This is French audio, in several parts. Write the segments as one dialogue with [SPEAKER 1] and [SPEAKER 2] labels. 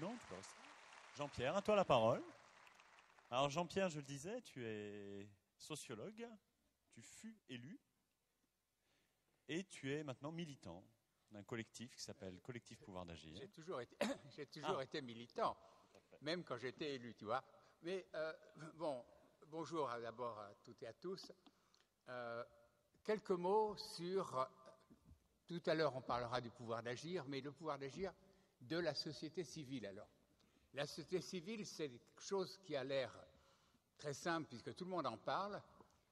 [SPEAKER 1] Non, tu peux rester. Jean-Pierre, à toi la parole. Alors Jean-Pierre, je le disais, tu es sociologue, tu fus élu et tu es maintenant militant d'un collectif qui s'appelle Collectif Pouvoir d'Agir.
[SPEAKER 2] J'ai toujours été militant, même quand j'étais élu, tu vois. Mais bonjour d'abord à toutes et à tous. Quelques mots sur, tout à l'heure on parlera du pouvoir d'agir, mais le pouvoir d'agir de la société civile alors. La société civile, c'est quelque chose qui a l'air très simple puisque tout le monde en parle,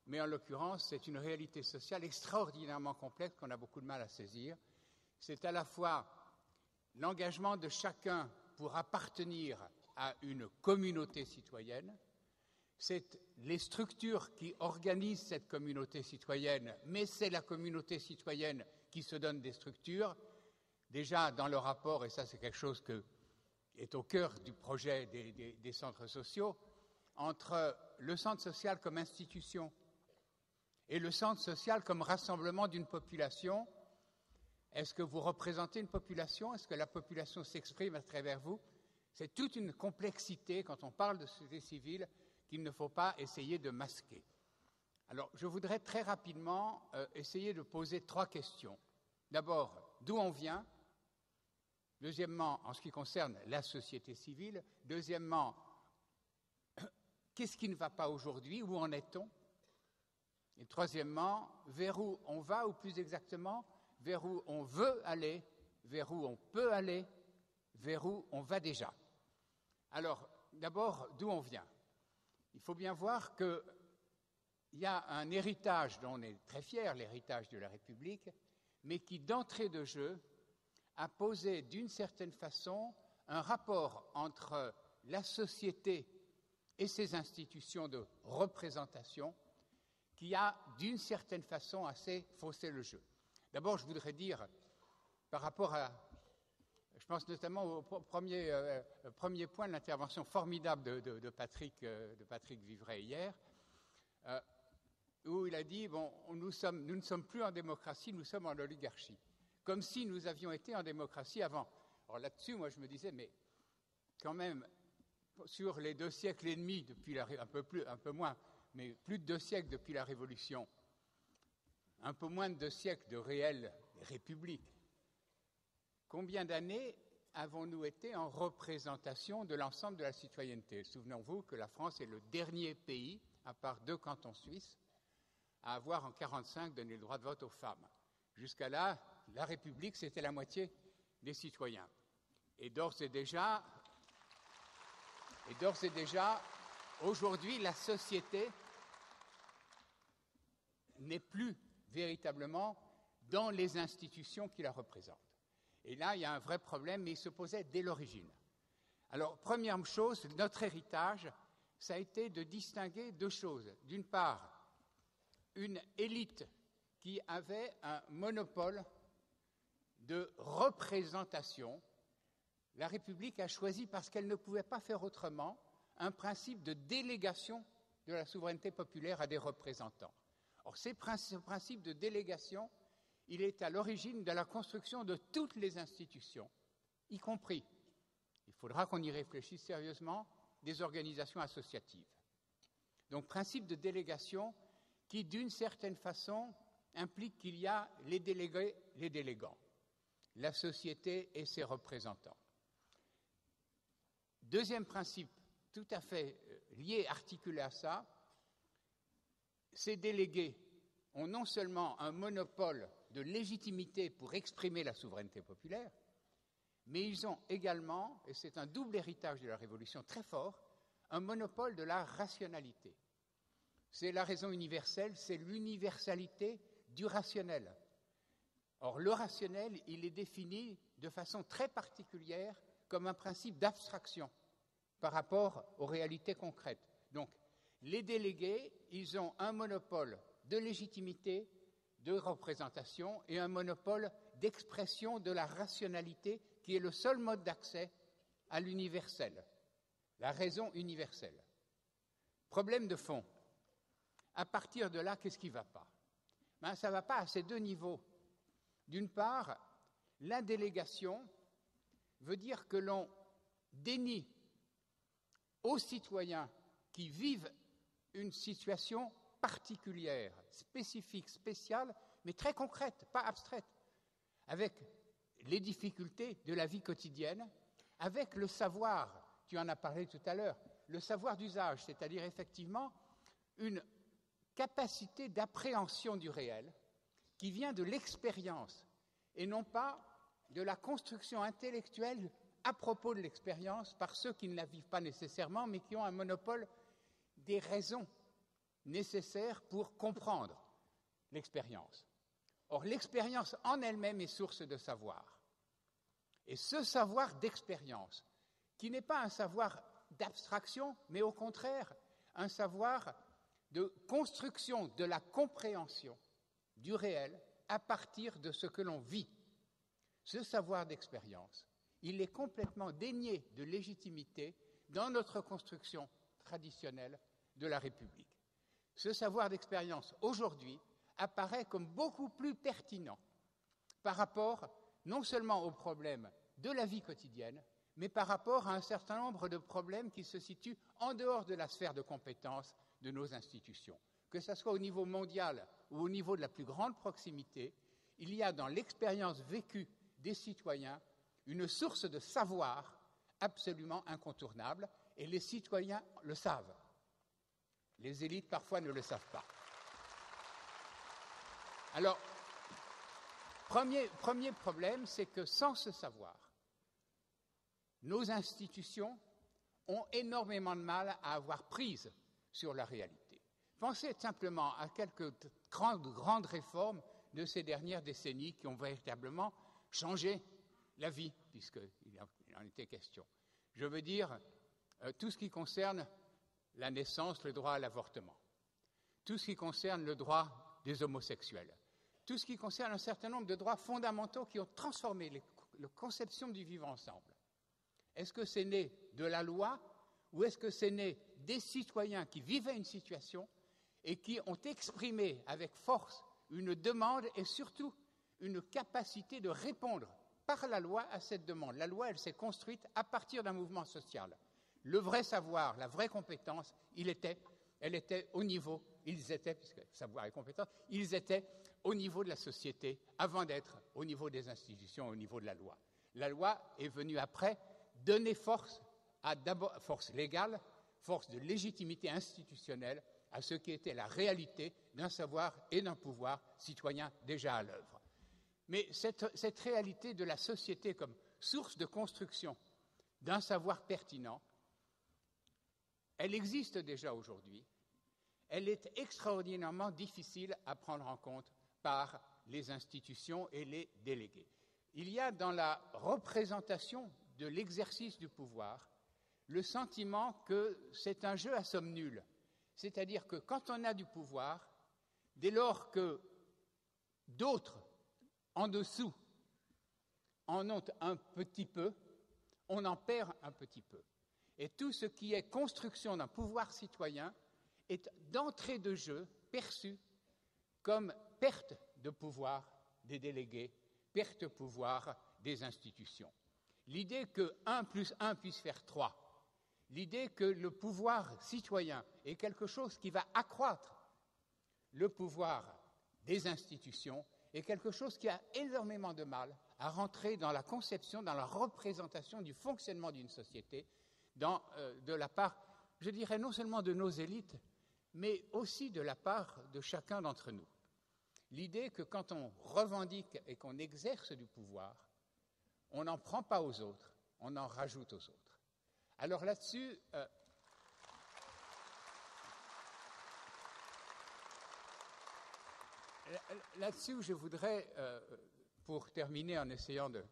[SPEAKER 2] mais en l'occurrence, c'est une réalité sociale extraordinairement complexe qu'on a beaucoup de mal à saisir. C'est à la fois l'engagement de chacun pour appartenir à une communauté citoyenne, c'est les structures qui organisent cette communauté citoyenne, mais c'est la communauté citoyenne qui se donne des structures. Déjà, dans le rapport, et ça c'est quelque chose qui est au cœur du projet des centres sociaux, entre le centre social comme institution et le centre social comme rassemblement d'une population. Est-ce que vous représentez une population? Est-ce que la population s'exprime à travers vous? C'est toute une complexité quand on parle de société civile qu'il ne faut pas essayer de masquer. Alors, je voudrais très rapidement essayer de poser 3 questions. D'abord, d'où on vient? Deuxièmement, en ce qui concerne la société civile. Deuxièmement, qu'est-ce qui ne va pas aujourd'hui? Où en est-on? Et troisièmement, vers où on va, ou plus exactement, vers où on veut aller, vers où on peut aller, vers où on va déjà. Alors, d'abord, d'où on vient? Il faut bien voir qu'il y a un héritage dont on est très fier, l'héritage de la République, mais qui, d'entrée de jeu, a posé d'une certaine façon un rapport entre la société et ses institutions de représentation qui a, d'une certaine façon, assez faussé le jeu. D'abord, je voudrais dire, par rapport à, je pense notamment au premier point de l'intervention formidable de Patrick Vivray hier, où il a dit, nous ne sommes plus en démocratie, nous sommes en oligarchie, comme si nous avions été en démocratie avant. Alors là-dessus, moi je me disais, mais quand même, sur les 2 siècles et demi, depuis un peu moins, mais plus de 2 siècles depuis la Révolution, un peu moins de 2 siècles de réelle république, combien d'années avons-nous été en représentation de l'ensemble de la citoyenneté? Souvenons-vous que la France est le dernier pays, à part 2 cantons suisses, à avoir en 1945 donné le droit de vote aux femmes. Jusqu'à là, la République, c'était la moitié des citoyens. Et d'ores et déjà, aujourd'hui, la société n'est plus véritablement dans les institutions qui la représentent. Et là, il y a un vrai problème, mais il se posait dès l'origine. Alors, première chose, notre héritage, ça a été de distinguer 2 choses. D'une part, une élite qui avait un monopole de représentation. La République a choisi, parce qu'elle ne pouvait pas faire autrement, un principe de délégation de la souveraineté populaire à des représentants. Or, ce principe de délégation, il est à l'origine de la construction de toutes les institutions, y compris, il faudra qu'on y réfléchisse sérieusement, des organisations associatives. Donc, principe de délégation qui, d'une certaine façon, implique qu'il y a les délégués, les délégants, la société et ses représentants. Deuxième principe, tout à fait lié, articulé à ça, ces délégués ont non seulement un monopole de légitimité pour exprimer la souveraineté populaire, mais ils ont également, et c'est un double héritage de la Révolution très fort, un monopole de la rationalité. C'est la raison universelle, c'est l'universalité du rationnel. Or, le rationnel, il est défini de façon très particulière comme un principe d'abstraction par rapport aux réalités concrètes. Donc, les délégués, ils ont un monopole de légitimité, de représentation et un monopole d'expression de la rationalité qui est le seul mode d'accès à l'universel, la raison universelle. Problème de fond. À partir de là, qu'est-ce qui ne va pas? Ça ne va pas à ces 2 niveaux. D'une part, la délégation veut dire que l'on dénie aux citoyens qui vivent une situation particulière, spécifique, spéciale, mais très concrète, pas abstraite, avec les difficultés de la vie quotidienne, avec le savoir, tu en as parlé tout à l'heure, le savoir d'usage, c'est-à-dire effectivement une capacité d'appréhension du réel qui vient de l'expérience et non pas de la construction intellectuelle à propos de l'expérience par ceux qui ne la vivent pas nécessairement, mais qui ont un monopole des raisons nécessaires pour comprendre l'expérience. Or, l'expérience en elle-même est source de savoir. Et ce savoir d'expérience, qui n'est pas un savoir d'abstraction, mais au contraire, un savoir de construction de la compréhension du réel à partir de ce que l'on vit. Ce savoir d'expérience, il est complètement dénué de légitimité dans notre construction traditionnelle de la République. Ce savoir d'expérience, aujourd'hui, apparaît comme beaucoup plus pertinent par rapport non seulement aux problèmes de la vie quotidienne, mais par rapport à un certain nombre de problèmes qui se situent en dehors de la sphère de compétences de nos institutions. Que ce soit au niveau mondial ou au niveau de la plus grande proximité, il y a dans l'expérience vécue des citoyens une source de savoir absolument incontournable, et les citoyens le savent. Les élites, parfois, ne le savent pas. Alors, premier problème, c'est que sans ce savoir, nos institutions ont énormément de mal à avoir prise sur la réalité. Pensez simplement à quelques grandes réformes de ces dernières décennies qui ont véritablement changé la vie, puisqu'il en était question. Je veux dire, tout ce qui concerne la naissance, le droit à l'avortement, tout ce qui concerne le droit des homosexuels, tout ce qui concerne un certain nombre de droits fondamentaux qui ont transformé la conception du vivre ensemble. Est-ce que c'est né de la loi ou est-ce que c'est né des citoyens qui vivaient une situation et qui ont exprimé avec force une demande et surtout une capacité de répondre par la loi à cette demande. La loi, elle s'est construite à partir d'un mouvement social. Le vrai savoir, la vraie compétence, elle était au niveau, puisque savoir et compétence, ils étaient au niveau de la société avant d'être au niveau des institutions, au niveau de la loi. La loi est venue après donner force, d'abord force légale, force de légitimité institutionnelle à ce qui était la réalité d'un savoir et d'un pouvoir citoyen déjà à l'œuvre. Mais cette réalité de la société comme source de construction d'un savoir pertinent, elle existe déjà aujourd'hui. Elle est extraordinairement difficile à prendre en compte par les institutions et les délégués. Il y a dans la représentation de l'exercice du pouvoir le sentiment que c'est un jeu à somme nulle. C'est-à-dire que quand on a du pouvoir, dès lors que d'autres en dessous en ont un petit peu, on en perd un petit peu. Et tout ce qui est construction d'un pouvoir citoyen est d'entrée de jeu perçu comme perte de pouvoir des délégués, perte de pouvoir des institutions. L'idée que 1 plus 1 puisse faire 3, l'idée que le pouvoir citoyen est quelque chose qui va accroître le pouvoir des institutions est quelque chose qui a énormément de mal à rentrer dans la conception, dans la représentation du fonctionnement d'une société, de la part, je dirais, non seulement de nos élites, mais aussi de la part de chacun d'entre nous. L'idée que quand on revendique et qu'on exerce du pouvoir, on n'en prend pas aux autres, on en rajoute aux autres. Alors là-dessus, je voudrais, pour terminer en essayant de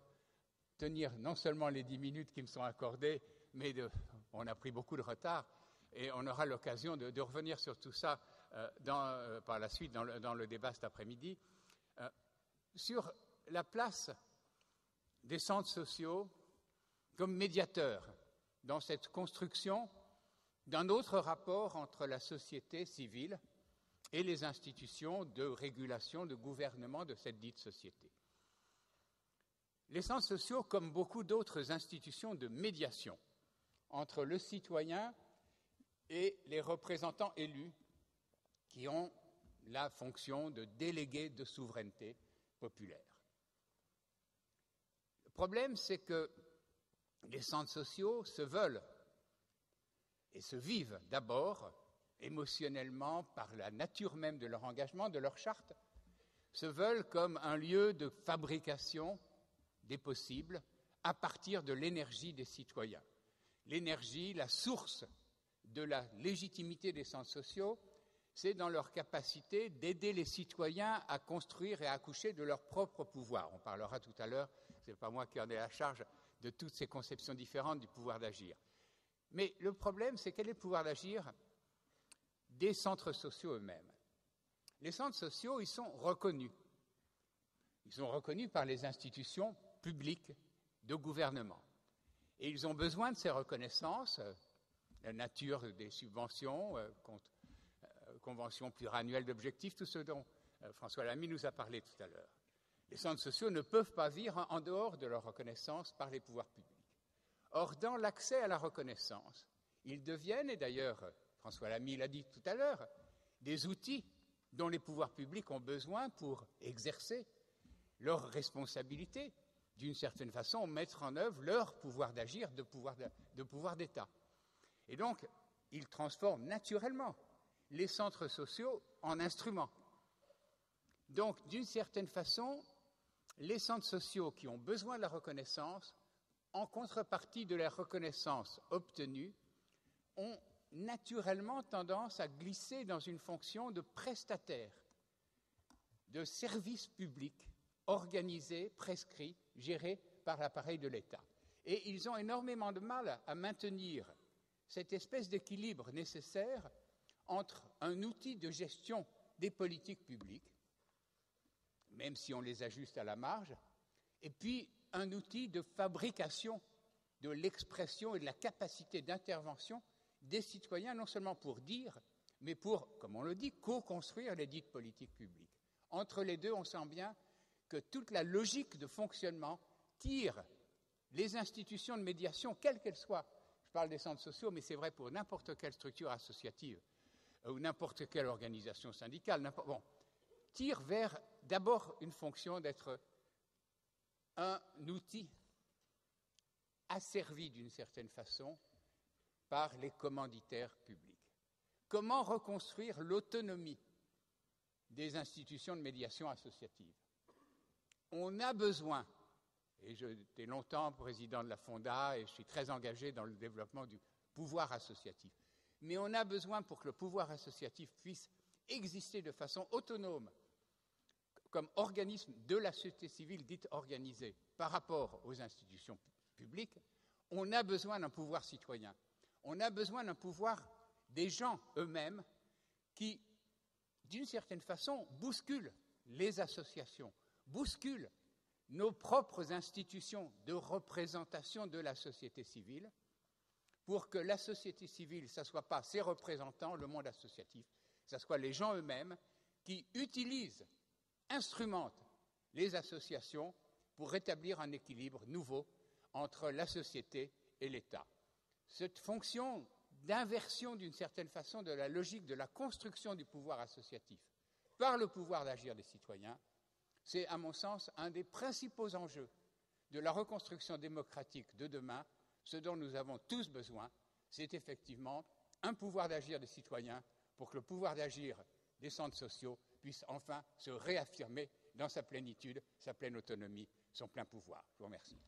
[SPEAKER 2] tenir non seulement les 10 minutes qui me sont accordées, mais on a pris beaucoup de retard et on aura l'occasion de revenir sur tout ça par la suite dans le débat cet après-midi, sur la place des centres sociaux comme médiateurs dans cette construction d'un autre rapport entre la société civile et les institutions de régulation, de gouvernement de cette dite société. Les centres sociaux, comme beaucoup d'autres institutions de médiation, entre le citoyen et les représentants élus qui ont la fonction de délégués de souveraineté populaire. Le problème, c'est que les centres sociaux se veulent et se vivent d'abord émotionnellement par la nature même de leur engagement, de leur charte, se veulent comme un lieu de fabrication des possibles à partir de l'énergie des citoyens. L'énergie, la source de la légitimité des centres sociaux, c'est dans leur capacité d'aider les citoyens à construire et à accoucher de leur propre pouvoir. On parlera tout à l'heure, ce n'est pas moi qui en ai la charge, de toutes ces conceptions différentes du pouvoir d'agir. Mais le problème, c'est quel est le pouvoir d'agir des centres sociaux eux-mêmes. Les centres sociaux, ils sont reconnus. Ils sont reconnus par les institutions publiques de gouvernement. Et ils ont besoin de ces reconnaissances, la nature des subventions, convention pluriannuelle d'objectifs, tout ce dont François Lamy nous a parlé tout à l'heure. Les centres sociaux ne peuvent pas vivre en dehors de leur reconnaissance par les pouvoirs publics. Or, dans l'accès à la reconnaissance, ils deviennent, et d'ailleurs François Lamy l'a dit tout à l'heure, des outils dont les pouvoirs publics ont besoin pour exercer leurs responsabilités, d'une certaine façon, mettre en œuvre leur pouvoir d'agir de pouvoir d'État. Et donc, ils transforment naturellement les centres sociaux en instruments. Donc, d'une certaine façon, les centres sociaux qui ont besoin de la reconnaissance, en contrepartie de la reconnaissance obtenue, ont naturellement tendance à glisser dans une fonction de prestataire, de service public, organisé, prescrit, géré par l'appareil de l'État. Et ils ont énormément de mal à maintenir cette espèce d'équilibre nécessaire entre un outil de gestion des politiques publiques, même si on les ajuste à la marge, et puis un outil de fabrication de l'expression et de la capacité d'intervention des citoyens, non seulement pour dire, mais pour, comme on le dit, co-construire les dites politiques publiques. Entre les deux, on sent bien que toute la logique de fonctionnement tire les institutions de médiation, quelles qu'elles soient. Je parle des centres sociaux, mais c'est vrai pour n'importe quelle structure associative ou n'importe quelle organisation syndicale. Tire vers d'abord une fonction d'être un outil asservi d'une certaine façon par les commanditaires publics. Comment reconstruire l'autonomie des institutions de médiation associative? On a besoin, et j'étais longtemps président de la Fonda et je suis très engagé dans le développement du pouvoir associatif, mais on a besoin pour que le pouvoir associatif puisse exister de façon autonome, comme organisme de la société civile dite organisée par rapport aux institutions publiques, on a besoin d'un pouvoir citoyen. On a besoin d'un pouvoir des gens eux-mêmes qui, d'une certaine façon, bousculent les associations, bousculent nos propres institutions de représentation de la société civile, pour que la société civile, ce ne soit pas ses représentants, le monde associatif, ce soit les gens eux-mêmes qui utilisent, instrumentent les associations pour rétablir un équilibre nouveau entre la société et l'État. Cette fonction d'inversion, d'une certaine façon, de la logique de la construction du pouvoir associatif par le pouvoir d'agir des citoyens, c'est, à mon sens, un des principaux enjeux de la reconstruction démocratique de demain. Ce dont nous avons tous besoin, c'est effectivement un pouvoir d'agir des citoyens pour que le pouvoir d'agir des centres sociaux puisse enfin se réaffirmer dans sa plénitude, sa pleine autonomie, son plein pouvoir. Je vous remercie.